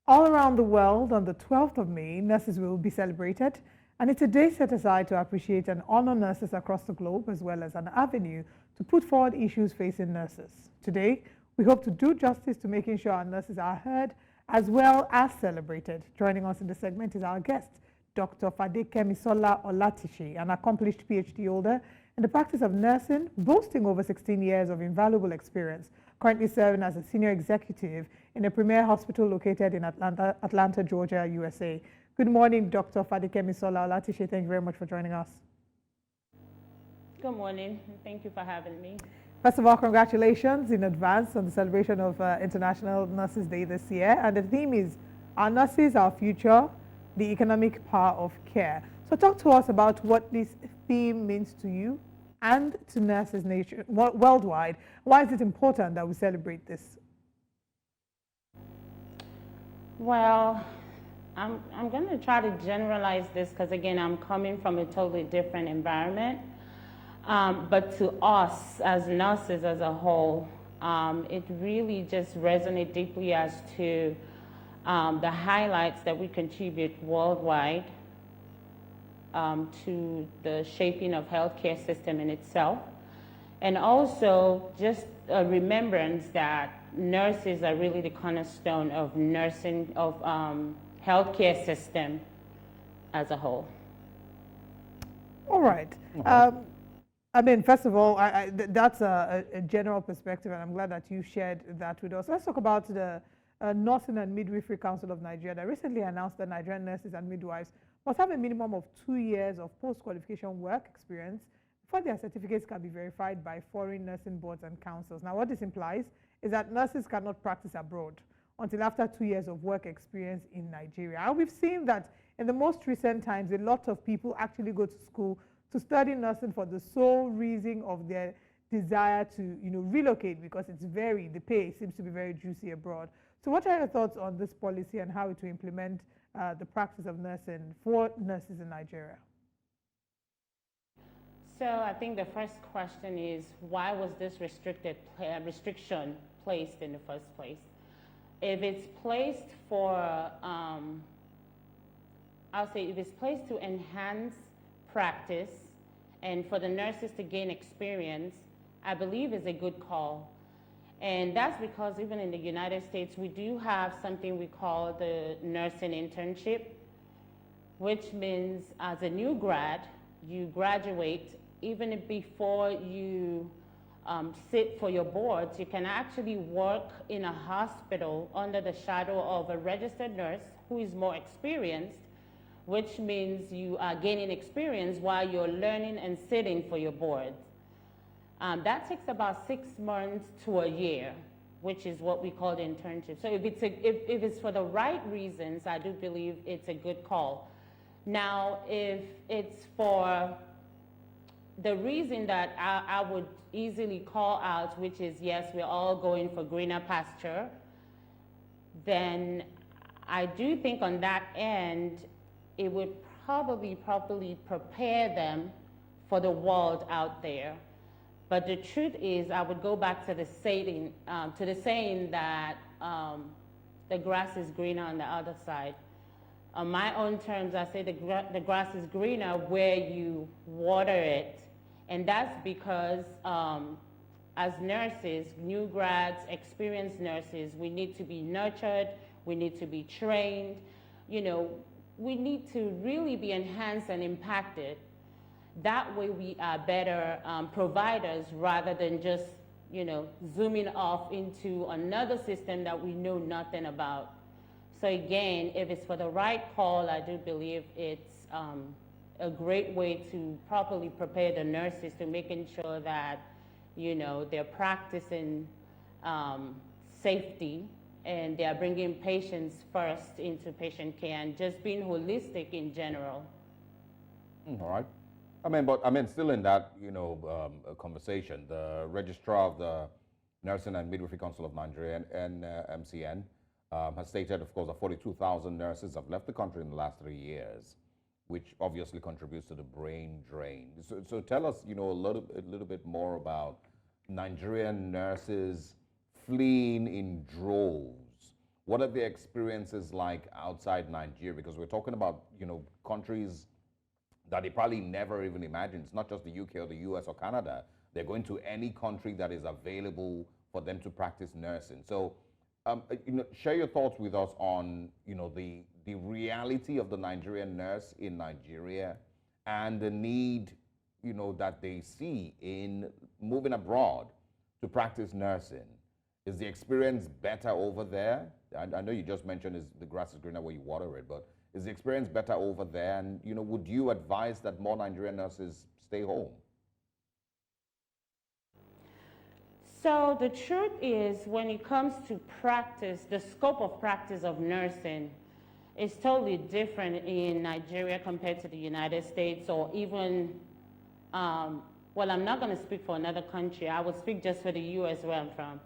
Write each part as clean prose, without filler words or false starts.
All around the world, on the 12th of May, nurses will be celebrated, and it's a day set aside to appreciate and honor nurses across the globe, as well as an avenue to put forward issues facing nurses. Today, we hope to do justice to making sure our nurses are heard as well as celebrated. Joining us in the segment is our guest, Dr. Fadekemisola Olatise, an accomplished PhD holder in the practice of nursing, boasting over 16 years of invaluable experience, currently serving as a senior executive in a premier hospital located in Atlanta, Georgia, USA. Good morning, Dr. Fadekemisola Olatise. Thank you very much for joining us. Good morning. Thank you for having me. First of all, congratulations in advance on the celebration of International Nurses Day this year. And the theme is Our Nurses, Our Future, the Economic Power of Care. So talk to us about what this theme means to you and to nurses worldwide. Why is it important that we celebrate this? Well, I'm going to try to generalize this because, again, I'm coming from a totally different environment. But to us as nurses as a whole, it really just resonates deeply as to the highlights that we contribute worldwide to the shaping of healthcare system in itself. And also just a remembrance that nurses are really the cornerstone of nursing, of healthcare system as a whole. All right. I mean, first of all, that's a general perspective, and I'm glad that you shared that with us. Let's talk about the Nursing and Midwifery Council of Nigeria that recently announced that Nigerian nurses and midwives must have a minimum of 2 years of post-qualification work experience before their certificates can be verified by foreign nursing boards and councils. Now, what this implies is that nurses cannot practice abroad until after 2 years of work experience in Nigeria. And we've seen that in the most recent times, a lot of people actually go to school to study nursing for the sole reason of their desire to, relocate because the pay seems to be very juicy abroad. So what are your thoughts on this policy and how to implement the practice of nursing for nurses in Nigeria? So I think the first question is, why was this restriction placed in the first place? If it's placed for, if it's placed to enhance practice and for the nurses to gain experience, I believe is a good call. And that's because even in the United States, we do have something we call the nursing internship, which means as a new grad, you graduate, even before you sit for your boards, you can actually work in a hospital under the shadow of a registered nurse who is more experienced, which means you are gaining experience while you're learning and sitting for your boards. That takes about 6 months to a year, which is what we call the internship. So if it's for the right reasons, I do believe it's a good call. Now, if it's for the reason that I would easily call out, which is, yes, we're all going for greener pasture, then I do think on that end, it would probably properly prepare them for the world out there. But the truth is, I would go back to the saying that the grass is greener on the other side. On my own terms, I say the grass is greener where you water it. And that's because as nurses, new grads, experienced nurses, we need to be nurtured, we need to be trained, we need to really be enhanced and impacted. That way we are better providers rather than just, zooming off into another system that we know nothing about. So again, if it's for the right call, I do believe it's a great way to properly prepare the nurses to making sure that, they're practicing safety and they're bringing patients first into patient care and just being holistic in general. All right. Still in that, conversation, the registrar of the Nursing and Midwifery Council of Nigeria, MCN, has stated, of course, that 42,000 nurses have left the country in the last 3 years, which obviously contributes to the brain drain. So tell us, a little bit more about Nigerian nurses fleeing in droves. What are the experiences like outside Nigeria? Because we're talking about, countries that they probably never even imagined. It's not just the UK or the US or Canada. They're going to any country that is available for them to practice nursing. So, share your thoughts with us on, the reality of the Nigerian nurse in Nigeria and the need, that they see in moving abroad to practice nursing. Is the experience better over there? I know you just mentioned the grass is greener where you water it, but is the experience better over there? And, would you advise that more Nigerian nurses stay home? So the truth is, when it comes to practice, the scope of practice of nursing is totally different in Nigeria compared to the United States, or even, well, I'm not going to speak for another country. I will speak just for the US where I'm from.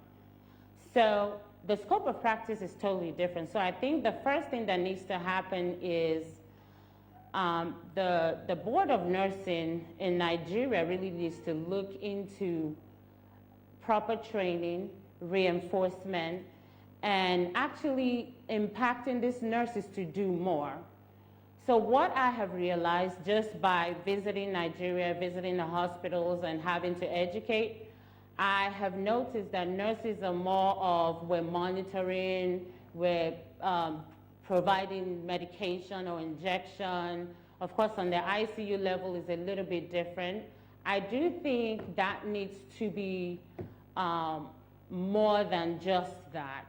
So the scope of practice is totally different. So I think the first thing that needs to happen is the Board of Nursing in Nigeria really needs to look into proper training, reinforcement, and actually impacting these nurses to do more. So what I have realized just by visiting Nigeria, visiting the hospitals and having to educate, I have noticed that nurses are more of, we're monitoring, we're providing medication or injection. Of course, on the ICU level is a little bit different. I do think that needs to be more than just that.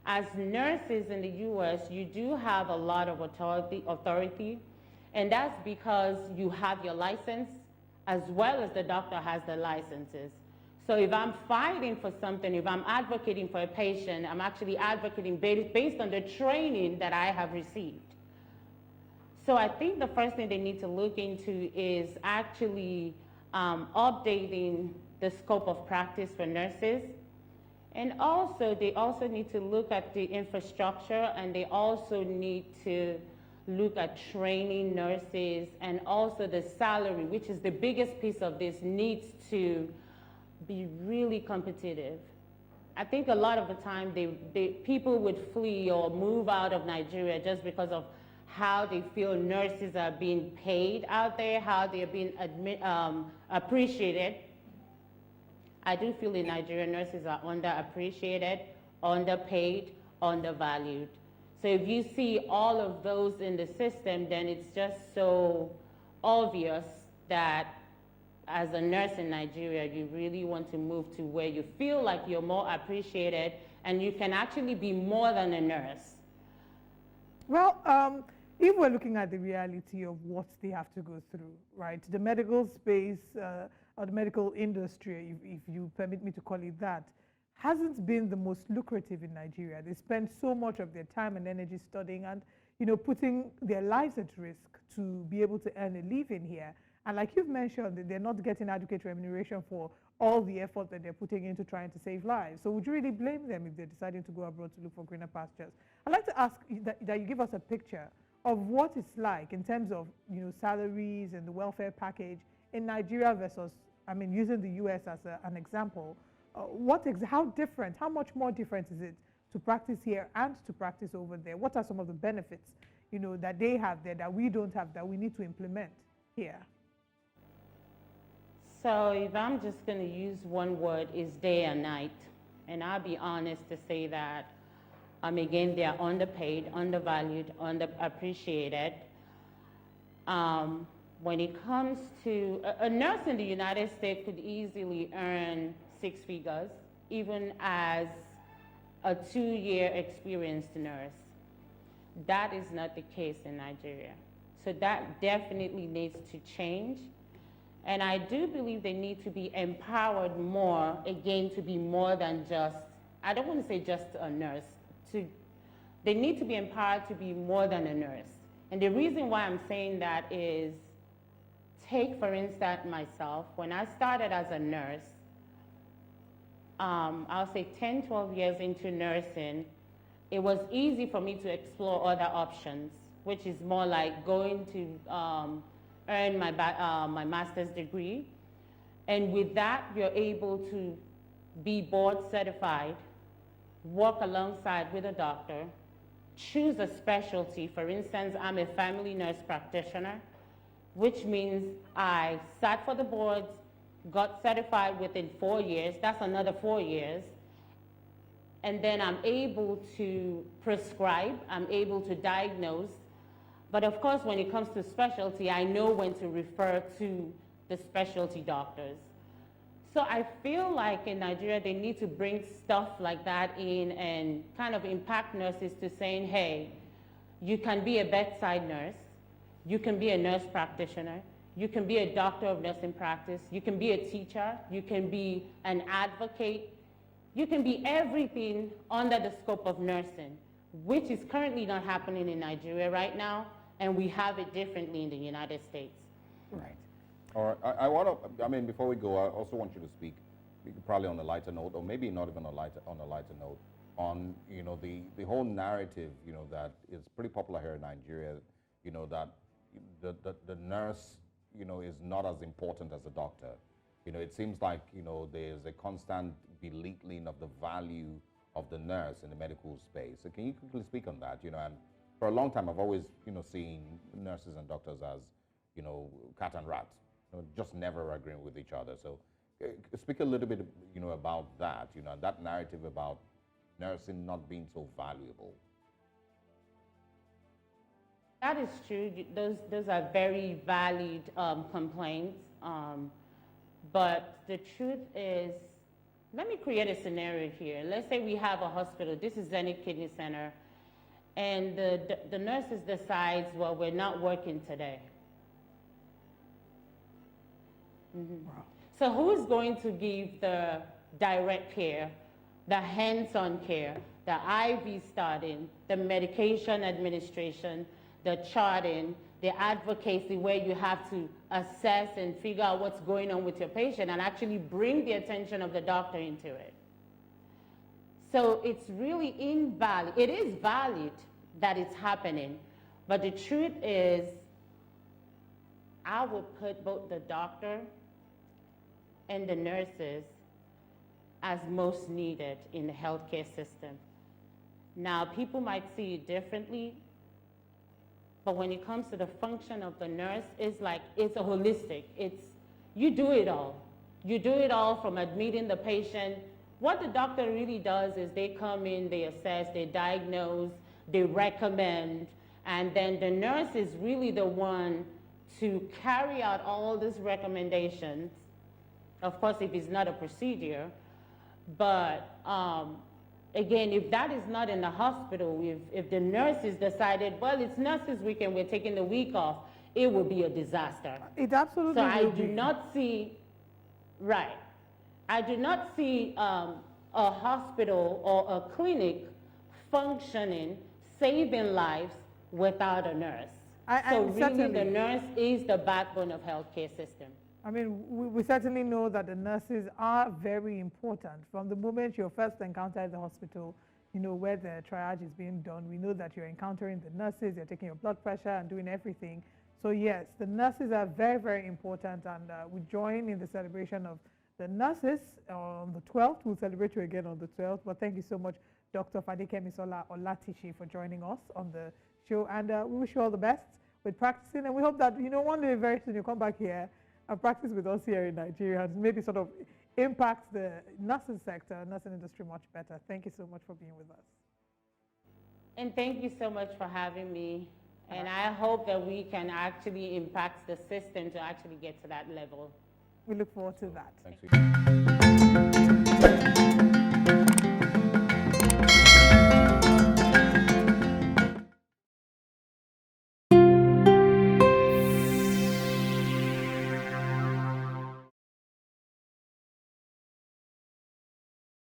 As nurses in the US, you do have a lot of authority, and that's because you have your license as well as the doctor has the licenses. So if I'm fighting for something, if I'm advocating for a patient, I'm actually advocating based on the training that I have received. So I think the first thing they need to look into is actually updating the scope of practice for nurses. And also, they also need to look at the infrastructure, and they also need to look at training nurses, and also the salary, which is the biggest piece of this, needs to be really competitive. I think a lot of the time people would flee or move out of Nigeria just because of how they feel nurses are being paid out there, how they're being appreciated. I do feel the Nigerian nurses are underappreciated, underpaid, undervalued. So if you see all of those in the system, then it's just so obvious that as a nurse in Nigeria, you really want to move to where you feel like you're more appreciated and you can actually be more than a nurse. Well, if we're looking at the reality of what they have to go through, right, the medical space or the medical industry, if you permit me to call it that, hasn't been the most lucrative in Nigeria. They spend so much of their time and energy studying and, putting their lives at risk to be able to earn a living here. And like you've mentioned, they're not getting adequate remuneration for all the effort that they're putting into trying to save lives. So would you really blame them if they're deciding to go abroad to look for greener pastures? I'd like to ask that you give us a picture of what it's like in terms of salaries and the welfare package in Nigeria versus, using the US as an example. How different, how much more different is it to practice here and to practice over there? What are some of the benefits, that they have there that we don't have, that we need to implement here? So if I'm just going to use one word, is day and night. And I'll be honest to say that, again, they are underpaid, undervalued, underappreciated. When it comes to, a nurse in the United States could easily earn 6 figures, even as a 2-year experienced nurse. That is not the case in Nigeria. So that definitely needs to change. And I do believe they need to be empowered more, again, to be more than just, I don't want to say just a nurse. They need to be empowered to be more than a nurse. And the reason why I'm saying that is, take for instance myself, when I started as a nurse, I'll say 10, 12 years into nursing, it was easy for me to explore other options, which is more like going to earn my master's degree. And with that, you're able to be board certified work alongside with a doctor, choose a specialty. For instance, I'm a family nurse practitioner, which means I sat for the boards, got certified within 4 years. That's another 4 years. And then I'm able to prescribe, I'm able to diagnose. But of course, when it comes to specialty, I know when to refer to the specialty doctors. So I feel like in Nigeria, they need to bring stuff like that in and kind of impact nurses to saying, hey, you can be a bedside nurse, you can be a nurse practitioner, you can be a doctor of nursing practice, you can be a teacher, you can be an advocate, you can be everything under the scope of nursing, which is currently not happening in Nigeria right now, and we have it differently in the United States. Right. All right. I want to. I mean, before we go, I also want you to speak, probably on a lighter note, or maybe not even on a lighter note, on the whole narrative that is pretty popular here in Nigeria. That the nurse is not as important as the doctor. It seems like there's a constant belittling of the value of the nurse in the medical space. So can you quickly speak on that? And for a long time, I've always seen nurses and doctors as cat and rat. Just never agreeing with each other. So speak a little bit, about that, that narrative about nursing not being so valuable. That is true. Those are very valid complaints. But the truth is, let me create a scenario here. Let's say we have a hospital. This is Zenith Kidney Center. And the nurses decides, well, we're not working today. Mm-hmm. Wow. So who is going to give the direct care, the hands-on care, the IV starting, the medication administration, the charting, the advocacy where you have to assess and figure out what's going on with your patient and actually bring the attention of the doctor into it? So it's really invalid. It is valid that it's happening, but the truth is I would put both the doctor and the nurses as most needed in the healthcare system. Now, people might see it differently, but when it comes to the function of the nurse, it's a holistic. You do it all. You do it all from admitting the patient. What the doctor really does is they come in, they assess, they diagnose, they recommend, and then the nurse is really the one to carry out all these recommendations. Of course, if it's not a procedure, but again, if that is not in the hospital, if the nurses decided, well, it's nurses weekend, we're taking the week off, it would be a disaster. It absolutely So I will do be. not see, right, I do not see a hospital or a clinic functioning, saving lives without a nurse. So really the nurse is the backbone of healthcare system. I mean, we certainly know that the nurses are very important. From the moment you first encounter the hospital, where the triage is being done, we know that you're encountering the nurses, you're taking your blood pressure and doing everything. So yes, the nurses are very, very important, and we join in the celebration of the nurses on the 12th. We'll celebrate you again on the 12th, but thank you so much, Dr. Fadekemisola Olatise, for joining us on the show, and we wish you all the best with practicing, and we hope that, one day very soon you come back here and practice with us here in Nigeria and maybe sort of impact the nursing sector, nursing industry much better. Thank you so much for being with us. And thank you so much for having me. And I hope that we can actually impact the system to actually get to that level. We look forward to that. Thanks.